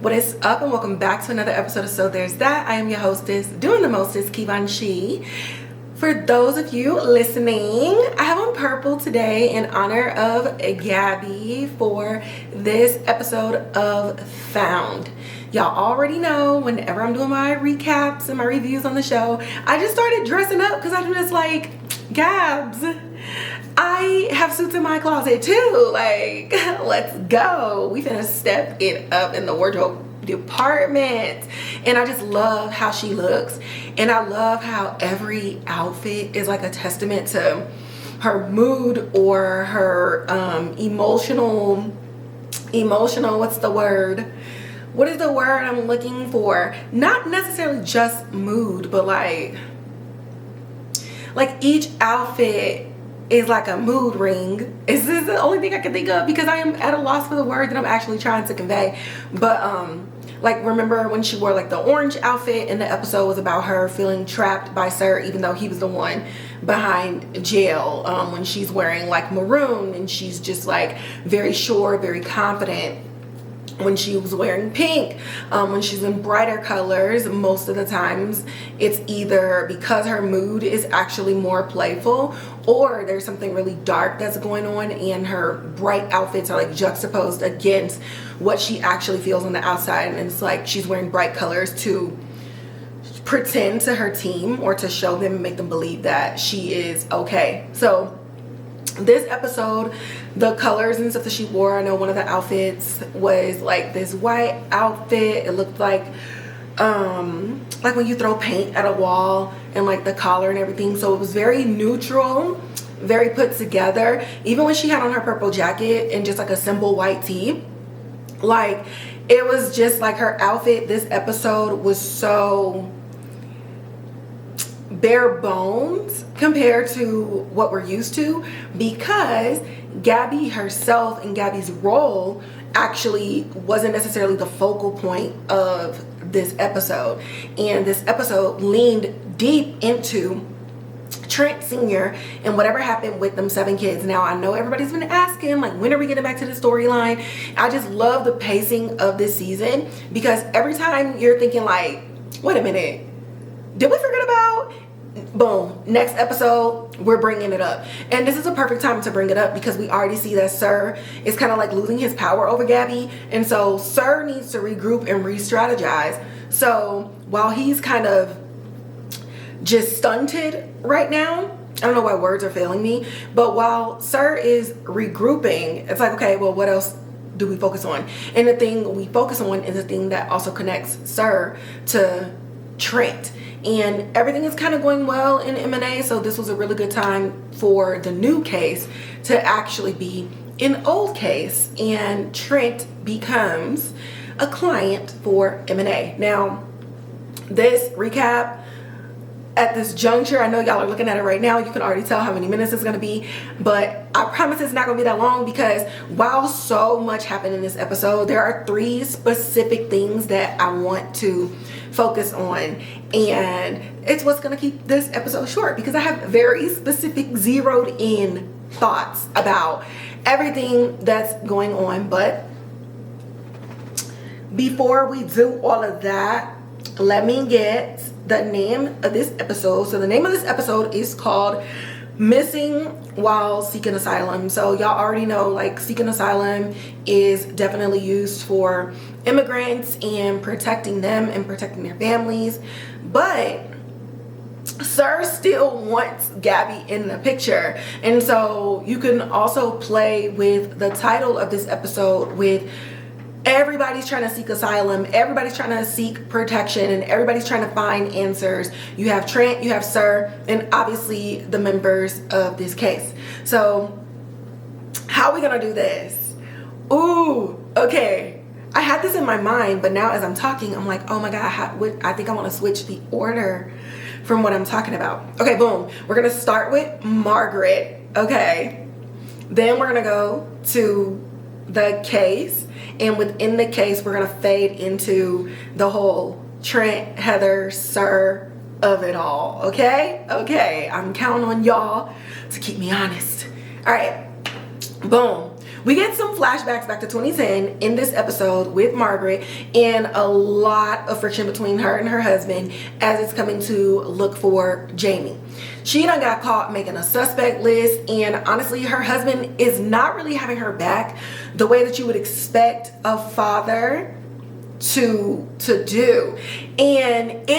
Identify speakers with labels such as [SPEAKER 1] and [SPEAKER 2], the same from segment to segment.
[SPEAKER 1] What is up, and welcome back to another episode of So There's That. I am your hostess, doing the mostest, Kivanshi. For those of you listening, I have on purple today in honor of Gabi for this episode of Found. Y'all already know whenever I'm doing my recaps and my reviews on the show, I just started dressing up because I'm just like, Gabs, I have suits in my closet too. Like, let's go. We finna step it up in the wardrobe department. And I just love how she looks. And I love how every outfit is like a testament to her mood or her emotional, what's the word? What is the word I'm looking for? Not necessarily just mood, but like each outfit is like a mood ring. Is this the only thing I can think of? Because I am at a loss for the word that I'm actually trying to convey. But like, remember when she wore like the orange outfit and the episode was about her feeling trapped by Sir, even though he was the one behind jail, when she's wearing like maroon and she's just like very sure, very confident. When she was wearing pink, when she's in brighter colors, most of the times it's either because her mood is actually more playful or there's something really dark that's going on and her bright outfits are like juxtaposed against what she actually feels on the outside. And it's like she's wearing bright colors to pretend to her team or to show them and make them believe that she is okay. So this episode, the colors and stuff that she wore, I know one of the outfits was like this white outfit. It looked like when you throw paint at a wall, and like the collar and everything. So it was very neutral, very put together. Even when she had on her purple jacket and just like a simple white tee, like it was just like her outfit this episode was so bare bones compared to what we're used to, because Gabi herself and Gabi's role actually wasn't necessarily the focal point of this episode. And this episode leaned deep into Trent Sr. and whatever happened with them 7 kids. Now, I know everybody's been asking, like, when are we getting back to the storyline? I just love the pacing of this season, because every time you're thinking like, wait a minute, did we forget about? Boom, next episode, we're bringing it up. And this is a perfect time to bring it up because we already see that Sir is kind of like losing his power over Gabi. And so Sir needs to regroup and re-strategize. So while he's kind of just stunted right now, I don't know why words are failing me, but while Sir is regrouping, it's like, okay, well, what else do we focus on? And the thing we focus on is the thing that also connects Sir to Trent. And everything is kind of going well in M&A, so this was a really good time for the new case to actually be an old case, and Trent becomes a client for M&A. Now, this recap at this juncture, I know y'all are looking at it right now, you can already tell how many minutes it's going to be, but I promise it's not going to be that long, because while so much happened in this episode, there are 3 specific things that I want to focus on, and it's what's going to keep this episode short, because I have very specific zeroed in thoughts about everything that's going on. But before we do all of that, let me get the name of this episode. So the name of this episode is called Missing While Seeking Asylum. So y'all already know, like, seeking asylum is definitely used for immigrants and protecting them and protecting their families. But Sir still wants Gabi in the picture. And so you can also play with the title of this episode with everybody's trying to seek asylum, everybody's trying to seek protection, and everybody's trying to find answers. You have Trent, you have Sir, and obviously the members of this case. So how are we gonna do this? Ooh, okay. I had this in my mind, but now as I'm talking, I'm like, oh my God, I think I want to switch the order from what I'm talking about. Okay, boom. We're gonna start with Margaret, okay? Then we're gonna go to the case, and within the case we're gonna fade into the whole Trent, Heather, Sir of it all. Okay, I'm counting on y'all to keep me honest. All right, boom. We get some flashbacks back to 2010 in this episode with Margaret, and a lot of friction between her and her husband as it's coming to look for Jamie. She done got caught making a suspect list, and honestly, her husband is not really having her back the way that you would expect a father to do. And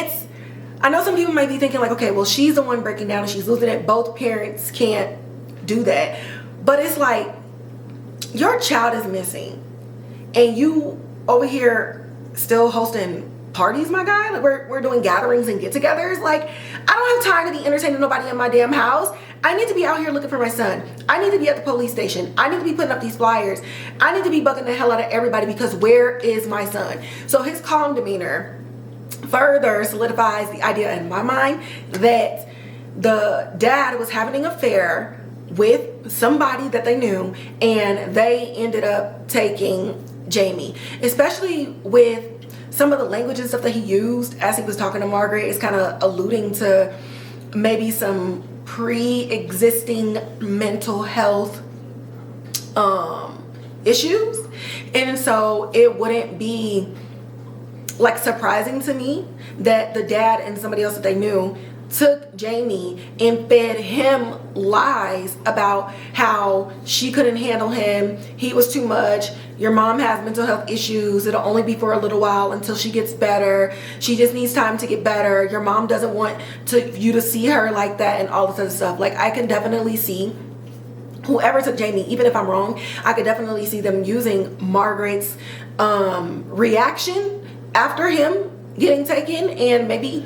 [SPEAKER 1] I know some people might be thinking like, okay, well, she's the one breaking down and she's losing it. Both parents can't do that. But it's like, your child is missing and you over here still hosting parties, my guy. Like we're doing gatherings and get-togethers. Like, I don't have time to be entertaining nobody in my damn house. I need to be out here looking for my son. I need to be at the police station. I need to be putting up these flyers. I need to be bugging the hell out of everybody because where is my son? So his calm demeanor further solidifies the idea in my mind that the dad was having an affair with somebody that they knew, and they ended up taking Jamie, especially with some of the language and stuff that he used as he was talking to Margaret is kind of alluding to maybe some pre-existing mental health issues. And so it wouldn't be like surprising to me that the dad and somebody else that they knew took Jamie and fed him lies about how she couldn't handle him, he was too much, your mom has mental health issues, it'll only be for a little while until she gets better, she just needs time to get better, your mom doesn't want you to see her like that, and all this other stuff. Like, I can definitely see whoever took Jamie, even if I'm wrong, I could definitely see them using Margaret's reaction after him getting taken, and maybe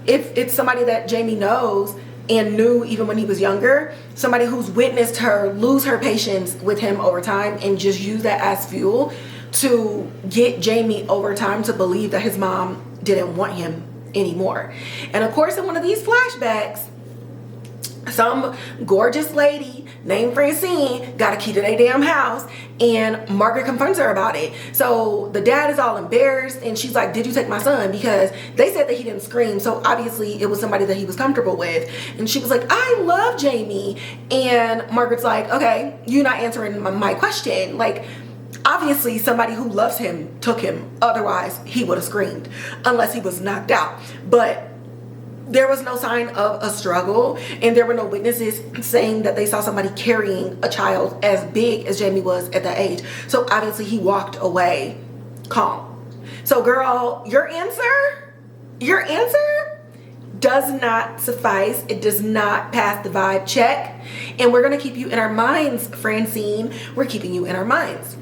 [SPEAKER 1] if it's somebody that Jamie knows and knew even when he was younger, somebody who's witnessed her lose her patience with him over time and just use that as fuel to get Jamie over time to believe that his mom didn't want him anymore. And of course, in one of these flashbacks, some gorgeous lady named Francine got a key to their damn house, and Margaret confronts her about it. So the dad is all embarrassed, and she's like, did you take my son? Because they said that he didn't scream, so obviously it was somebody that he was comfortable with. And she was like, I love Jamie. And Margaret's like, okay, you're not answering my question. Like, obviously somebody who loves him took him, otherwise he would have screamed unless he was knocked out. But there was no sign of a struggle, and there were no witnesses saying that they saw somebody carrying a child as big as Jamie was at that age. So obviously he walked away calm. So girl, your answer does not suffice. It does not pass the vibe check. And we're gonna keep you in our minds, Francine. We're keeping you in our minds.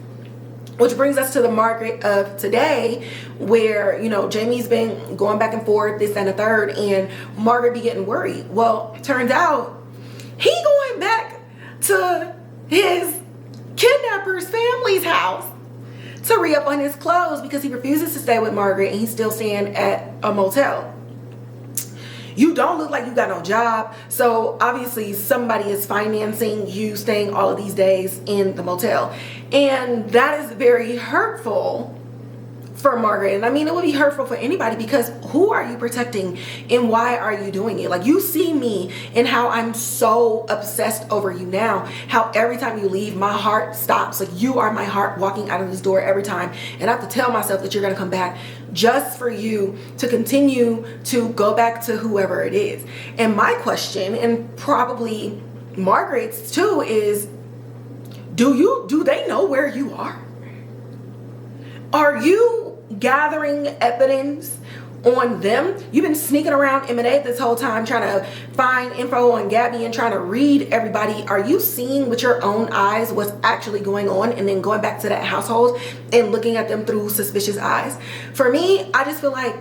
[SPEAKER 1] Which brings us to the Margaret of today, where, you know, Jamie's been going back and forth, this and the third, and Margaret be getting worried. Well, turns out he going back to his kidnapper's family's house to re-up on his clothes because he refuses to stay with Margaret and he's still staying at a motel. You don't look like you got no job, so obviously somebody is financing you staying all of these days in the motel. And that is very hurtful for Margaret. And I mean, it would be hurtful for anybody, because who are you protecting and why are you doing it? Like, you see me and how I'm so obsessed over you now, how every time you leave, my heart stops. Like, you are my heart walking out of this door every time. And I have to tell myself that you're going to come back just for you to continue to go back to whoever it is. And my question, and probably Margaret's too, is do they know where you are? Are you gathering evidence on them? You've been sneaking around M&A this whole time trying to find info on Gabi and trying to read everybody. Are you seeing with your own eyes what's actually going on and then going back to that household and looking at them through suspicious eyes? For me, I just feel like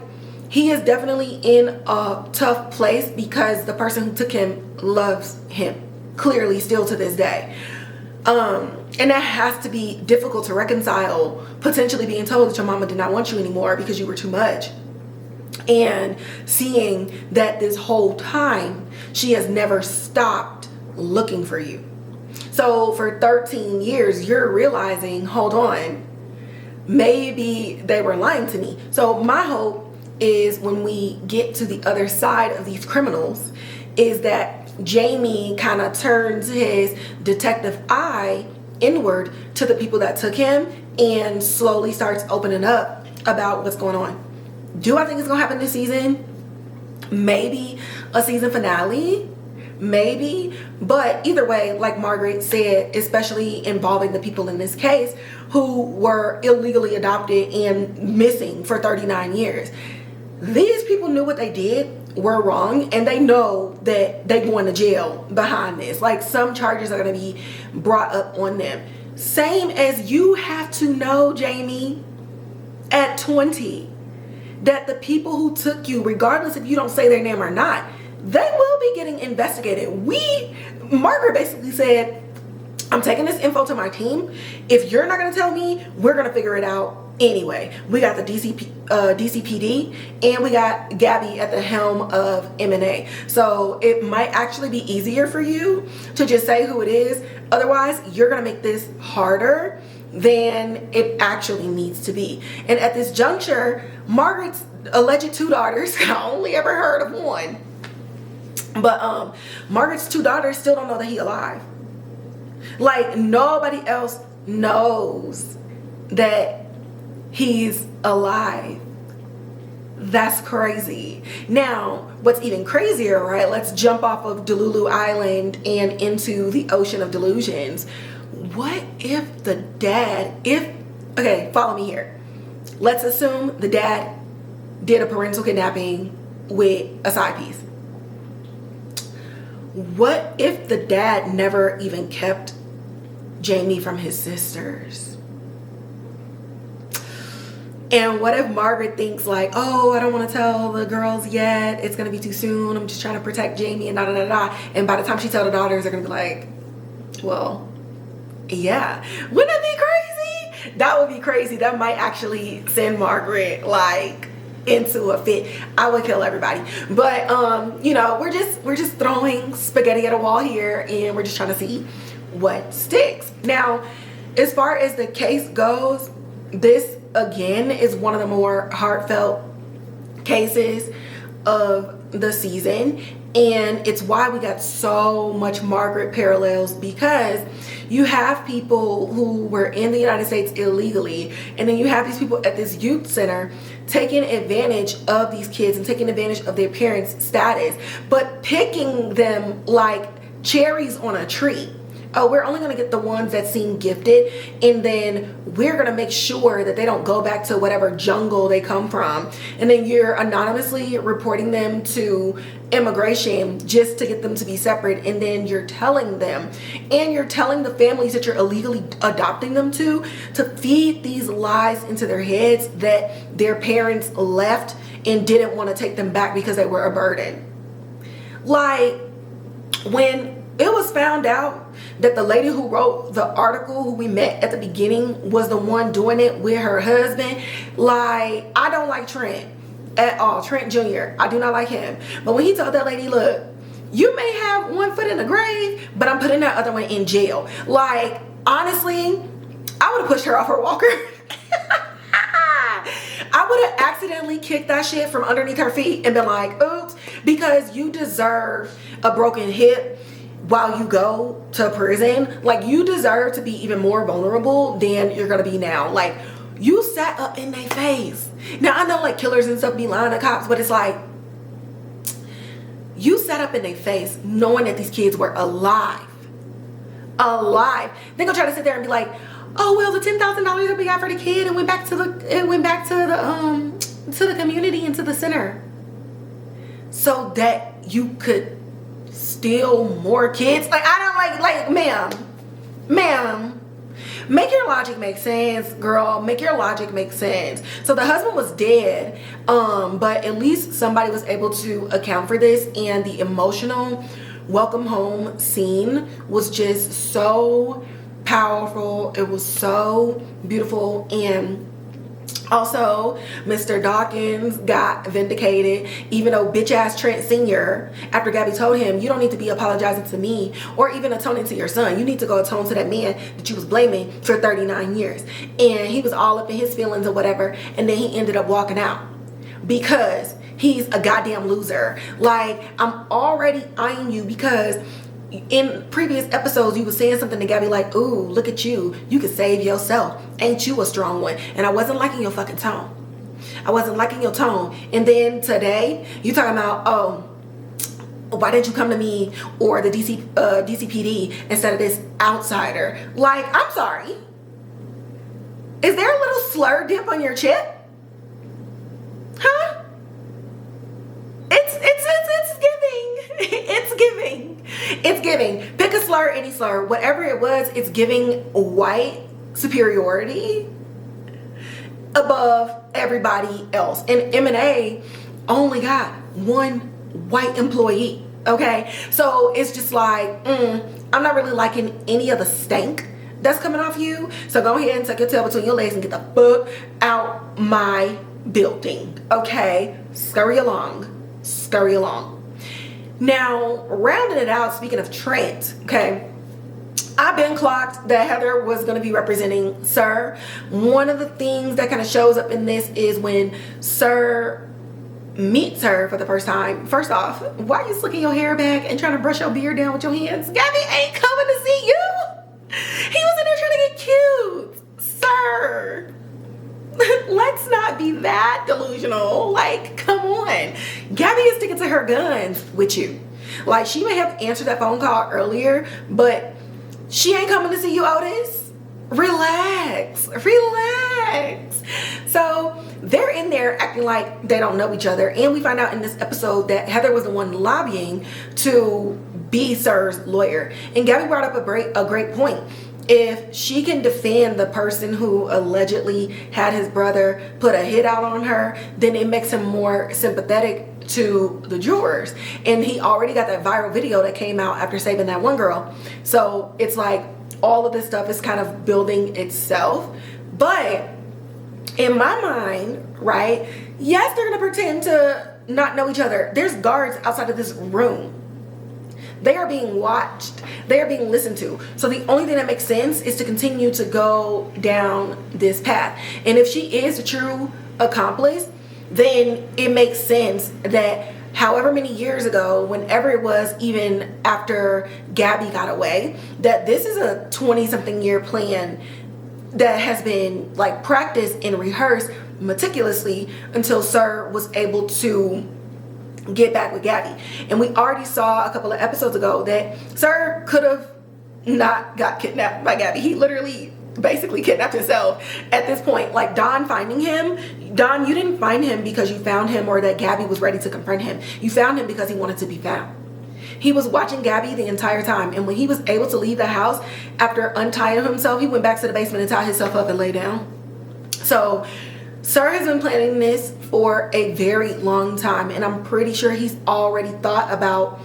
[SPEAKER 1] he is definitely in a tough place because the person who took him loves him, clearly still to this day. And that has to be difficult to reconcile, potentially being told that your mama did not want you anymore because you were too much. And seeing that this whole time, she has never stopped looking for you. So for 13 years, you're realizing, hold on, maybe they were lying to me. So my hope is when we get to the other side of these criminals is that Jamie kind of turns his detective eye inward to the people that took him and slowly starts opening up about what's going on. Do I think it's gonna happen this season? Maybe a season finale, maybe. But either way, like Margaret said, especially involving the people in this case who were illegally adopted and missing for 39 years. These people knew what they did were wrong, and they know that they going to jail behind this. Like, some charges are going to be brought up on them. Same as you have to know, Jamie, at 20, that the people who took you, regardless if you don't say their name or not, they will be getting investigated. Margaret basically said, I'm taking this info to my team. If you're not going to tell me, we're going to figure it out anyway. We got the DCPD and we got Gabi at the helm of M&A. So it might actually be easier for you to just say who it is. Otherwise, you're going to make this harder than it actually needs to be. And at this juncture, Margaret's alleged 2 daughters, I only ever heard of one, but Margaret's 2 daughters still don't know that he's alive. Like, nobody else knows that he's alive. That's crazy. Now, what's even crazier, right? Let's jump off of Delulu Island and into the ocean of delusions. What if the dad, okay, follow me here. Let's assume the dad did a parental kidnapping with a side piece. What if the dad never even kept Jamie from his sisters? And what if Margaret thinks like, oh, I don't want to tell the girls yet. It's going to be too soon. I'm just trying to protect Jamie and da da da da. And by the time she tells the daughters, they're going to be like, well, yeah. Wouldn't that be crazy? That would be crazy. That might actually send Margaret like into a fit. I would kill everybody. But you know, we're just throwing spaghetti at a wall here, and we're just trying to see what sticks. Now, as far as the case goes, this again is one of the more heartfelt cases of the season, and it's why we got so much Margaret parallels, because you have people who were in the United States illegally, and then you have these people at this youth center taking advantage of these kids and taking advantage of their parents' status, but picking them like cherries on a tree. Oh, we're only going to get the ones that seem gifted, and then we're going to make sure that they don't go back to whatever jungle they come from. And then you're anonymously reporting them to immigration just to get them to be separate. And then you're telling them, and you're telling the families that you're illegally adopting them to feed these lies into their heads that their parents left and didn't want to take them back because they were a burden. Like, when it was found out that the lady who wrote the article, who we met at the beginning, was the one doing it with her husband, like, I don't like Trent at all. Trent Jr., I do not like him. But when he told that lady, look, you may have one foot in the grave, but I'm putting that other one in jail. Like, honestly, I would have pushed her off her walker. I would have accidentally kicked that shit from underneath her feet and been like, oops, because you deserve a broken hip while you go to prison. Like, you deserve to be even more vulnerable than you're gonna be now. Like, you sat up in their face. Now, I know like killers and stuff be lying to cops, but it's like, you sat up in their face knowing that these kids were alive. They gonna try to sit there and be like, oh well, the $10,000 that we got for the kid, and went back to the community and to the center, so that you could steal more kids. Like, I don't like ma'am, make your logic make sense, girl. Make your logic make sense. So the husband was dead, but at least somebody was able to account for this, and the emotional welcome home scene was just so powerful. It was so beautiful. And also, Mr. Dawkins got vindicated, even though bitch ass Trent Sr., after Gabi told him, you don't need to be apologizing to me or even atoning to your son. You need to go atone to that man that you was blaming for 39 years. And he was all up in his feelings or whatever. And then he ended up walking out because he's a goddamn loser. Like, I'm already eyeing you because in previous episodes, you were saying something to Gabi like, ooh, look at you. You can save yourself. Ain't you a strong one? And I wasn't liking your fucking tone. I wasn't liking your tone. And then today, you talking about, oh, why didn't you come to me or the DCPD instead of this outsider? Like, I'm sorry. Is there a little slur dip on your chip? Huh? It's giving. It's giving. It's giving. Pick a slur, any slur. Whatever it was, it's giving white superiority above everybody else. And M&A only got one white employee. Okay? So it's just like, I'm not really liking any of the stank that's coming off you. So go ahead and tuck your tail between your legs and get the fuck out my building. Okay? Scurry along. Scurry along. Now, rounding it out, speaking of Trent, okay, I've been clocked that Heather was going to be representing Sir. One of the things that kind of shows up in this is when Sir meets her for the first time. First off, why are you slicking your hair back and trying to brush your beard down with your hands? Gabi ain't coming to see you. He was in there trying to get cute. Sir, let's not be that delusional. Like, come on. Gabi is sticking to her guns with you. Like, she may have answered that phone call earlier, but she ain't coming to see you, Otis. Relax. Relax. So they're in there acting like they don't know each other. And we find out in this episode that Heather was the one lobbying to be Sir's lawyer. And Gabi brought up a great point. If she can defend the person who allegedly had his brother put a hit out on her, then it makes him more sympathetic to the jurors. And he already got that viral video that came out after saving that one girl. So it's like all of this stuff is kind of building itself. But in my mind, right, yes, they're going to pretend to not know each other. There's guards outside of this room. They are being watched. They are being listened to. So the only thing that makes sense is to continue to go down this path. And if she is a true accomplice, then it makes sense that however many years ago, whenever it was, even after Gabi got away, that this is a 20-something year plan that has been like practiced and rehearsed meticulously until Sir was able to get back with Gabi. And we already saw a couple of episodes ago that Sir could have not got kidnapped by Gabi. He literally basically kidnapped himself at this point. Like Dhan finding him, Dhan, you didn't find him because you found him or that Gabi was ready to confront him. You found him because he wanted to be found. He was watching Gabi the entire time. And when he was able to leave the house after untying himself, he went back to the basement and tied himself up and lay down. So Sir has been planning this for a very long time, and I'm pretty sure he's already thought about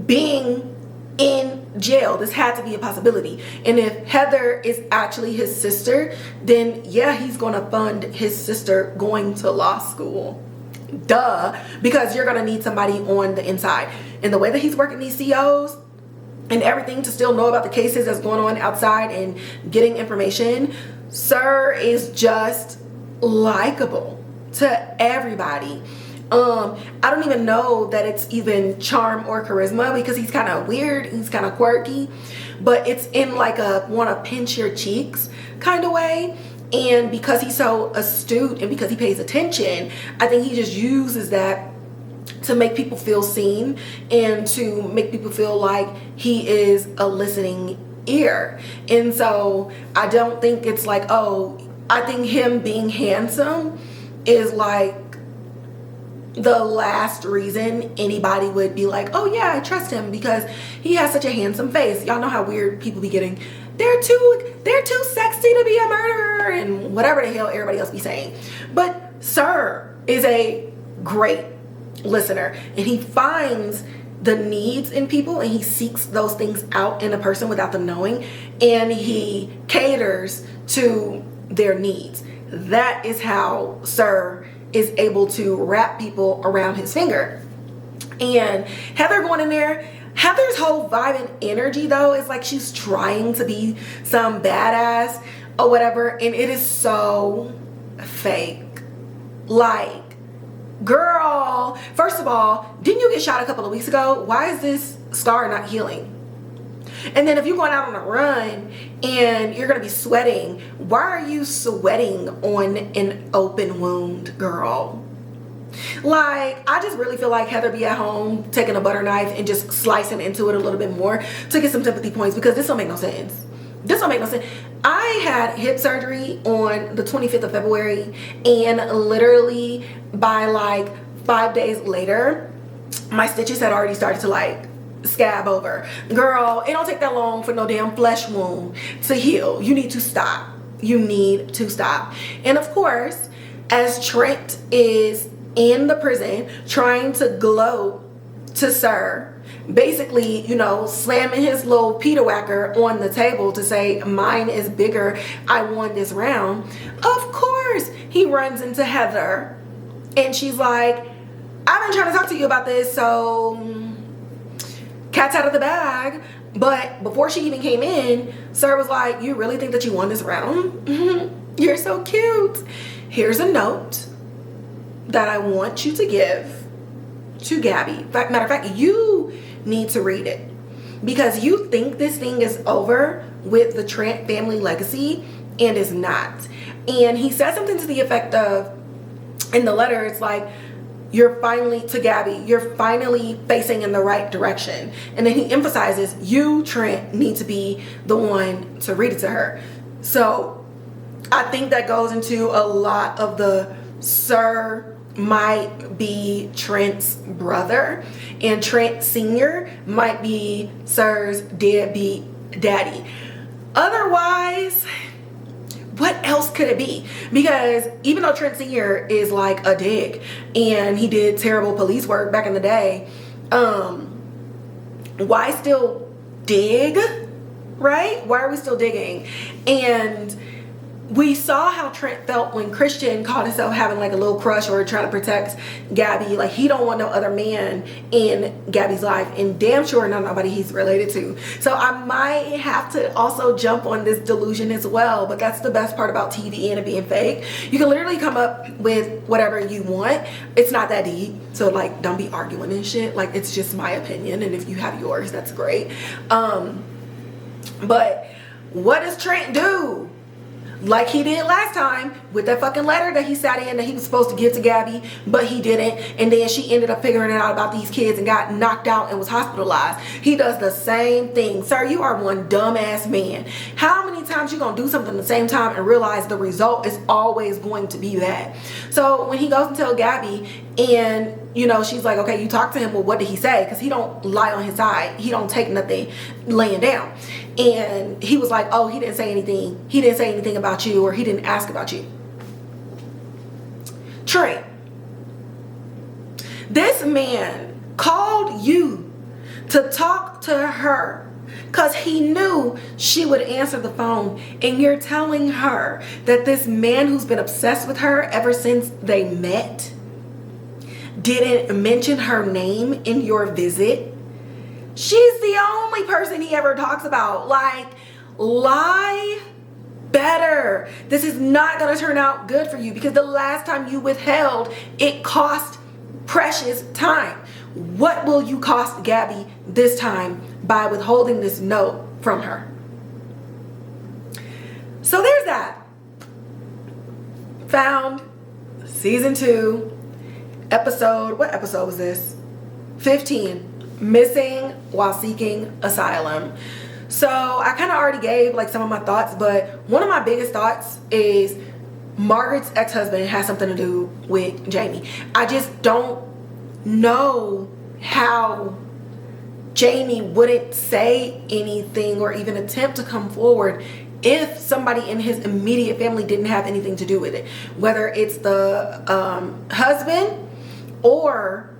[SPEAKER 1] being in jail. This had to be a possibility. And if Heather is actually his sister, then yeah, he's going to fund his sister going to law school. Duh, because you're going to need somebody on the inside. And the way that he's working these COs and everything to still know about the cases that's going on outside and getting information, Sir is just likable to everybody. I don't even know that it's even charm or charisma because he's kind of weird, he's kind of quirky, but it's in like a want to pinch your cheeks kind of way. And because he's so astute and because he pays attention, I think he just uses that to make people feel seen and to make people feel like he is a listening ear. And so I don't think it's like, oh, I think him being handsome is like the last reason anybody would be like, oh yeah, I trust him because he has such a handsome face. Y'all know how weird people be getting. They're too sexy to be a murderer and whatever the hell everybody else be saying. But Sir is a great listener and he finds the needs in people and he seeks those things out in a person without them knowing, and he caters to their needs. That is how Sir is able to wrap people around his finger. And Heather going in there, Heather's whole vibe and energy though is like she's trying to be some badass or whatever, and it is so fake. Like, girl, first of all, didn't you get shot a couple of weeks ago? Why is this scar not healing. And then if you're going out on a run and you're going to be sweating, why are you sweating on an open wound, girl? Like, I just really feel like Heather be at home taking a butter knife and just slicing into it a little bit more to get some sympathy points, because this don't make no sense. This don't make no sense. I had hip surgery on the 25th of February, and literally by like 5 days later, my stitches had already started to like scab over. Girl, it don't take that long for no damn flesh wound to heal. You need to stop. You need to stop. And of course, as Trent is in the prison trying to gloat to Sir, basically, you know, slamming his little Peter whacker on the table to say, mine is bigger, I won this round. Of course, he runs into Heather and she's like, I've been trying to talk to you about this, so cat's out of the bag. But before she even came in, Sir was like, you really think that you won this round? You're so cute. Here's a note that I want you to give to Gabi. Matter of fact, you need to read it, because you think this thing is over with the Trent family legacy, and it's not. And he said something to the effect of, in the letter, it's like, you're finally, to Gabi, you're finally facing in the right direction. And then he emphasizes, you, Trent, need to be the one to read it to her. So I think that goes into a lot of the Sir might be Trent's brother, and Trent Sr. might be Sir's deadbeat daddy. Otherwise, what else could it be? Because even though Trent Sr. is like a dick and he did terrible police work back in the day, why still dig, right? Why are we still digging? And we saw how Trent felt when Christian caught himself having like a little crush or trying to protect Gabi. Like, he don't want no other man in Gabi's life, and damn sure not nobody he's related to. So I might have to also jump on this delusion as well. But that's the best part about TV and it being fake. You can literally come up with whatever you want. It's not that deep. So like, don't be arguing and shit. Like, it's just my opinion, and if you have yours, that's great. But what does Trent do? Like he did last time with that fucking letter that he sat in that he was supposed to give to Gabi, but he didn't. And then she ended up figuring it out about these kids and got knocked out and was hospitalized. He does the same thing. Sir, you are one dumbass man. How many times you gonna do something at the same time and realize the result is always going to be that? So when he goes and tell Gabi, and you know, she's like, okay, you talk to him, well, what did he say? Because he don't lie on his side. He don't take nothing laying down. And he was like, oh, he didn't say anything. He didn't say anything about you, or he didn't ask about you. Trent, this man called you to talk to her because he knew she would answer the phone, and you're telling her that this man who's been obsessed with her ever since they met didn't mention her name in your visit. She's the only person he ever talks about. Like, lie better. This is not going to turn out good for you, because the last time you withheld, it cost precious time. What will you cost Gabi this time by withholding this note from her? So there's that. Found season 2. What episode was this? 15. Missing while seeking asylum. So I kind of already gave like some of my thoughts, but one of my biggest thoughts is Margaret's ex-husband has something to do with Jamie. I just don't know how Jamie wouldn't say anything or even attempt to come forward if somebody in his immediate family didn't have anything to do with it. Whether it's the husband or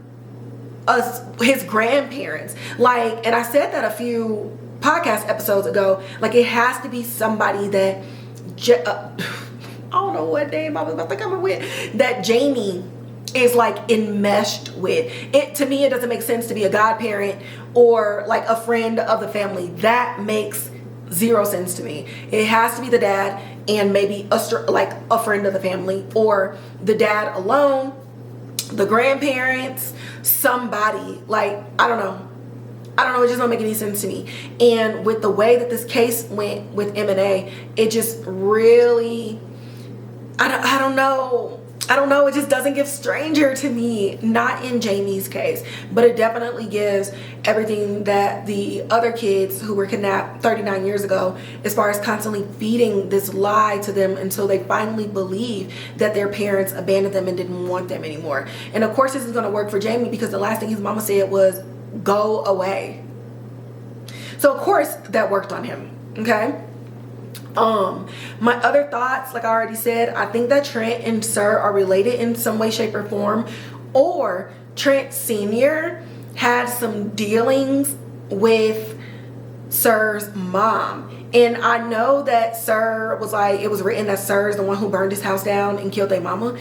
[SPEAKER 1] his grandparents. Like, and I said that a few podcast episodes ago, like, it has to be somebody that I don't know what name I was about to come up with, that Jamie is like enmeshed with. It, to me, it doesn't make sense to be a godparent or like a friend of the family. That makes zero sense to me. It has to be the dad and maybe a friend of the family, or the dad alone, the grandparents, somebody. Like, I don't know. I don't know, it just don't make any sense to me. And with the way that this case went with M&A, it just really, I don't know, it just doesn't give stranger to me. Not in Jamie's case, but it definitely gives everything that the other kids who were kidnapped 39 years ago, as far as constantly feeding this lie to them until they finally believe that their parents abandoned them and didn't want them anymore. And of course this is going to work for Jamie, because the last thing his mama said was, go away. So of course that worked on him. Okay. My other thoughts, like I already said, I think that Trent and Sir are related in some way, shape, or form, or Trent Sr. had some dealings with Sir's mom. And I know that Sir was like, it was written that Sir's the one who burned his house down and killed their mama,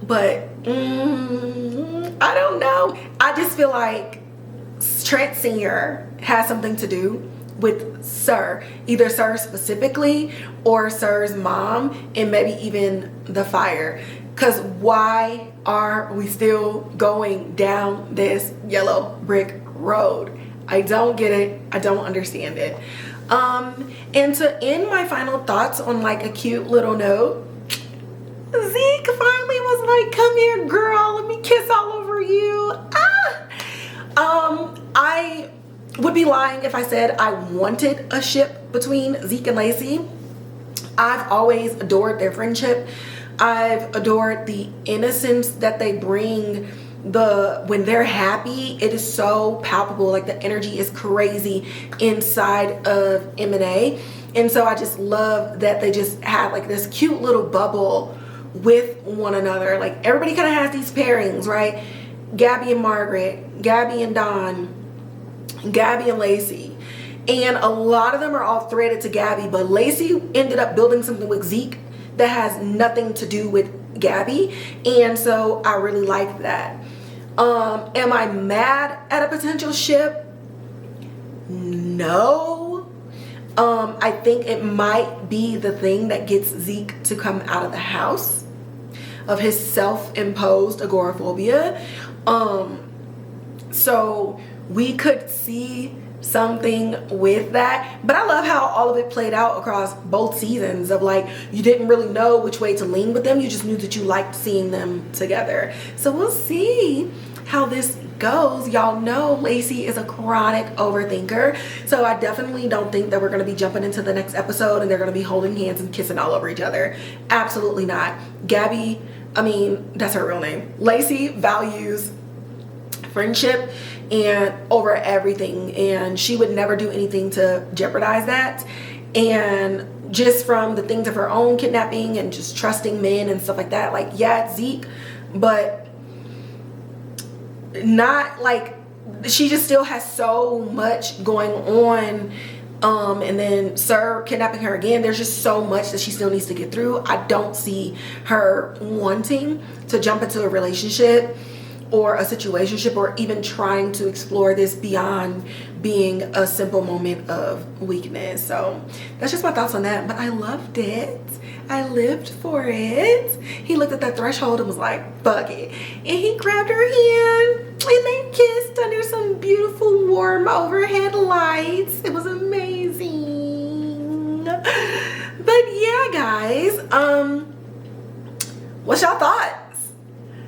[SPEAKER 1] but I don't know. I just feel like Trent Sr. has something to do with Sir, either Sir specifically or Sir's mom, and maybe even the fire. Because why are we still going down this yellow brick road? I don't get it. I don't understand it. And to end my final thoughts on like a cute little note, Zeke finally was like, come here girl, let me kiss all over you. I would be lying if I said I wanted a ship between Zeke and Lacey. I've always adored their friendship. I've adored the innocence that they bring. When they're happy, it is so palpable. Like the energy is crazy inside of M&A. And so I just love that they just have like this cute little bubble with one another. Like everybody kind of has these pairings, right? Gabi and Margaret, Gabi and Dhan, Gabi and Lacey. And a lot of them are all threaded to Gabi, but Lacey ended up building something with Zeke that has nothing to do with Gabi. And so I really like that. Am I mad at a potential ship? No. I think it might be the thing that gets Zeke to come out of the house of his self-imposed agoraphobia. So we could see something with that, but I love how all of it played out across both seasons of like, you didn't really know which way to lean with them, you just knew that you liked seeing them together. So we'll see how this goes. Y'all know Lacey is a chronic overthinker, so I definitely don't think that we're going to be jumping into the next episode and they're going to be holding hands and kissing all over each other. Absolutely not. Gabi, I mean, that's her real name. Lacey values friendship and over everything, and she would never do anything to jeopardize that. And just from the things of her own kidnapping and just trusting men and stuff like that, like, yeah, it's Zeke, but not like, she just still has so much going on. And then Sir kidnapping her again, there's just so much that she still needs to get through. I don't see her wanting to jump into a relationship or a situationship or even trying to explore this beyond being a simple moment of weakness. So that's just my thoughts on that, but I loved it. I lived for it. He looked at that threshold and was like, fuck it, and he grabbed her hand and they kissed under some beautiful warm overhead lights. It was amazing. But yeah, guys, what's y'all thoughts?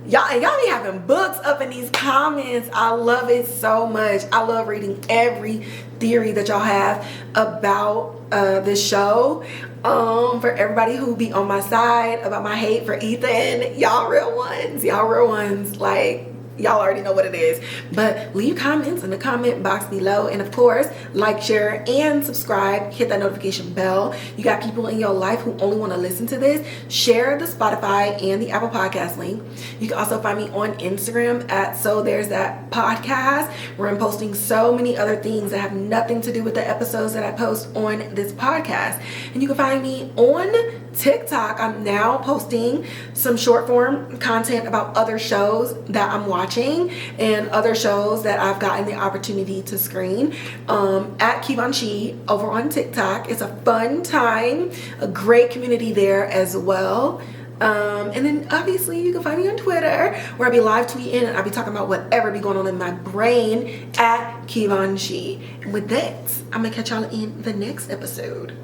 [SPEAKER 1] Y'all be having books up in these comments. I love it so much. I love reading every theory that y'all have about this show. For everybody who be on my side about my hate for Ethan, y'all real ones. Y'all real ones. Like, y'all already know what it is. But leave comments in the comment box below, and of course like, share, and subscribe. Hit that notification bell. You got people in your life who only want to listen to this, share the Spotify and the Apple Podcast link. You can also find me on Instagram at So There's That Podcast, where I'm posting so many other things that have nothing to do with the episodes that I post on this podcast. And you can find me on TikTok. I'm now posting some short form content about other shows that I'm watching and other shows that I've gotten the opportunity to screen at Kivanchi over on TikTok. It's a fun time, a great community there as well. And then obviously you can find me on Twitter where I be live tweeting and I be talking about whatever be going on in my brain at Kivanshi. And with that, I'm gonna catch y'all in the next episode.